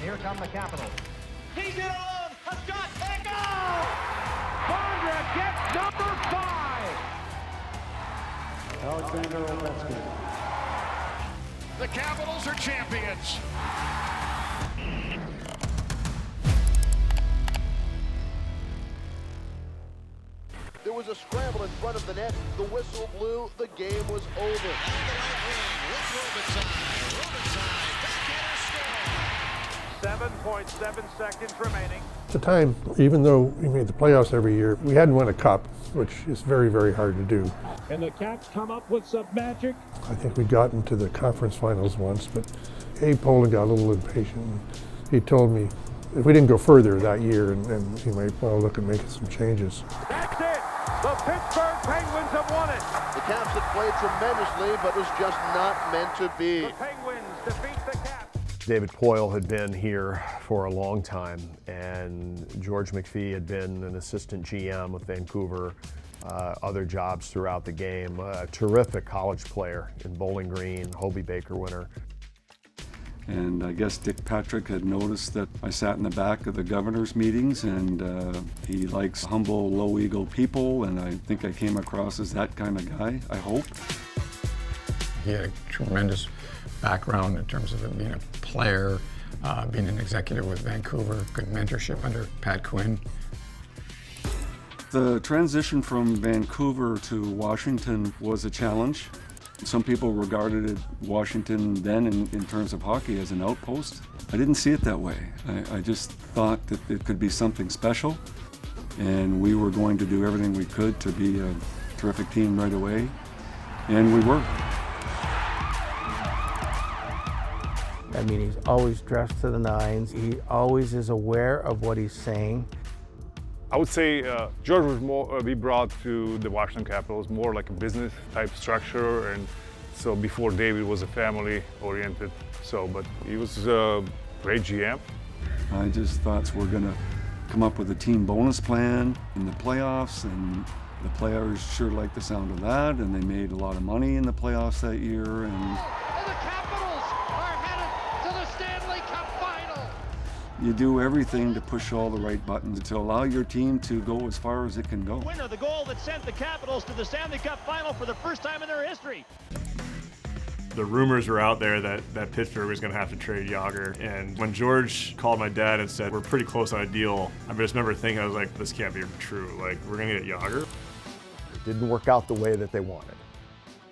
here come the Capitals. He's in alone. A shot. And a goal! Bondra gets number 5. Alexander Ovechkin. The Capitals are champions. There was a scramble in front of the net. The whistle blew. The game was over. On the right wing with Robitaille. Backhander score. 7.7 seconds remaining. At the time, even though we made the playoffs every year, we hadn't won a cup, which is very, very hard to do. And the Caps come up with some magic. I think we'd gotten to the conference finals once, but Abe Poland got a little impatient. He told me if we didn't go further that year, and he might well look at making some changes. That's it. The Pittsburgh Penguins have won it. The Caps had played tremendously, but was just not meant to be. The Penguins defeat the Caps. David Poile had been here for a long time, and George McPhee had been an assistant GM with Vancouver, other jobs throughout the game. A terrific college player in Bowling Green, Hobey Baker winner. And I guess Dick Patrick had noticed that I sat in the back of the governor's meetings, and he likes humble, low-ego people, and I think I came across as that kind of guy, I hope. He had a tremendous background in terms of being a player, being an executive with Vancouver, good mentorship under Pat Quinn. The transition from Vancouver to Washington was a challenge. Some people regarded Washington then in terms of hockey as an outpost. I didn't see it that way. I just thought that it could be something special, and we were going to do everything we could to be a terrific team right away, and we were. I mean, he's always dressed to the nines. He always is aware of what he's saying. I would say George was more, we brought to the Washington Capitals more like a business type structure, and so before David was a family oriented, but he was a great GM. I just thought we're gonna come up with a team bonus plan in the playoffs, and the players sure liked the sound of that, and they made a lot of money in the playoffs that year. And you do everything to push all the right buttons to allow your team to go as far as it can go. Winner, the goal that sent the Capitals to the Stanley Cup final for the first time in their history. The rumors were out there that Pittsburgh was going to have to trade Jágr, and when George called my dad and said, we're pretty close on a deal, I just remember thinking, I was like, this can't be true. Like, we're going to get Jágr? It didn't work out the way that they wanted.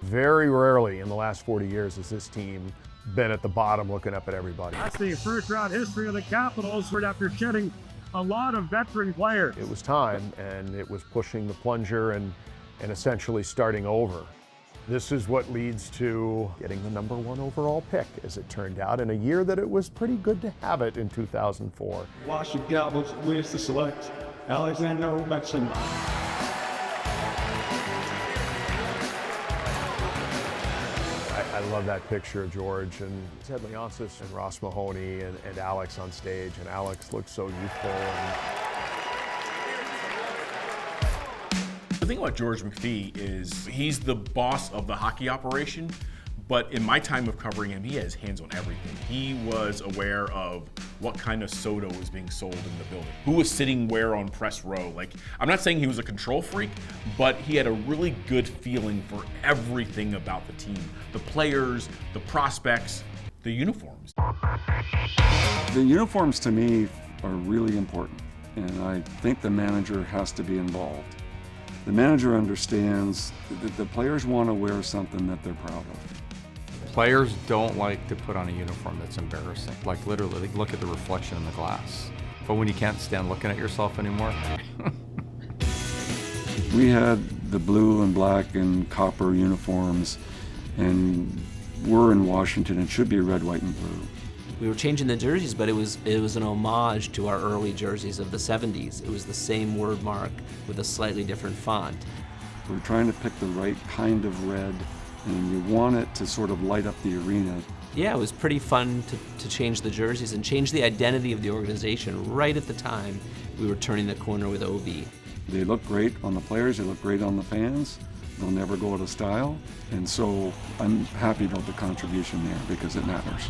Very rarely in the last 40 years has this team been at the bottom looking up at everybody. That's the first round history of the Capitals after shedding a lot of veteran players. It was time, and it was pushing the plunger and essentially starting over. This is what leads to getting the #1 overall pick, as it turned out, in a year that it was pretty good to have it in 2004. Washington Capitals wish to select Alexander Ovechkin. I love that picture of George, and Ted Leonsis and Ross Mahoney and Alex on stage, and Alex looked so youthful. The thing about George McPhee is he's the boss of the hockey operation, but in my time of covering him, he has hands on everything. He was aware of what kind of soda was being sold in the building, who was sitting where on press row. Like, I'm not saying he was a control freak, but he had a really good feeling for everything about the team. The players, the prospects, the uniforms. The uniforms to me are really important, and I think the manager has to be involved. The manager understands that the players want to wear something that they're proud of. Players don't like to put on a uniform that's embarrassing. Like literally, look at the reflection in the glass. But when you can't stand looking at yourself anymore. We had the blue and black and copper uniforms, and we're in Washington. It should be red, white, and blue. We were changing the jerseys, but it was an homage to our early jerseys of the 70s. It was the same word mark with a slightly different font. We're trying to pick the right kind of red, and you want it to sort of light up the arena. Yeah, it was pretty fun to change the jerseys and change the identity of the organization right at the time we were turning the corner with OV. They look great on the players, they look great on the fans. They'll never go out of style, and so I'm happy about the contribution there because it matters.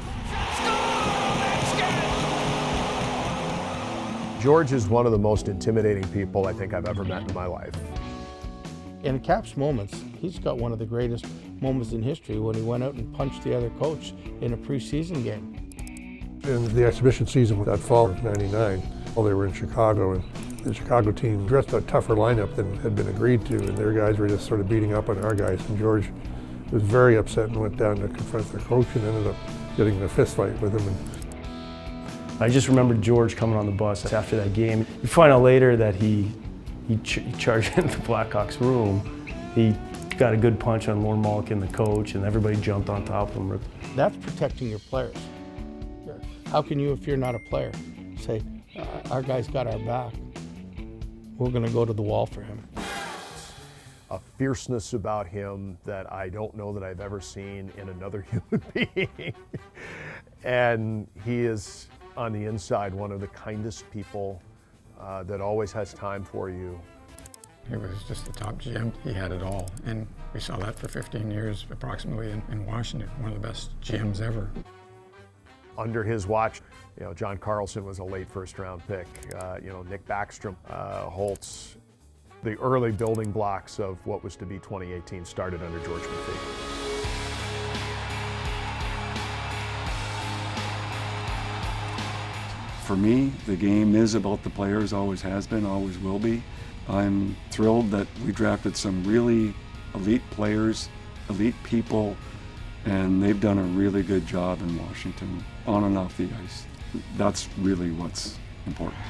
George is one of the most intimidating people I think I've ever met in my life. In Cap's moments, he's got one of the greatest moments in history when he went out and punched the other coach in a preseason game. In the exhibition season that fall of '99, well, they were in Chicago, and the Chicago team dressed a tougher lineup than had been agreed to, and their guys were just sort of beating up on our guys, and George was very upset and went down to confront their coach and ended up getting in a fist fight with him. I just remember George coming on the bus after that game. You find out later that he charged into the Blackhawks room. He got a good punch on Lorne Mulliken, the coach, and everybody jumped on top of him. That's protecting your players. How can you, if you're not a player, say, our guy's got our back, we're going to go to the wall for him? A fierceness about him that I don't know that I've ever seen in another human being. And he is, on the inside, one of the kindest people that always has time for you. He was just the top GM. He had it all. And we saw that for 15 years approximately in Washington, one of the best GMs ever. Under his watch, John Carlson was a late first-round pick. Nick Backstrom, Holtz. The early building blocks of what was to be 2018 started under George McPhee. For me, the game is about the players, always has been, always will be. I'm thrilled that we drafted some really elite players, elite people, and they've done a really good job in Washington, on and off the ice. That's really what's important.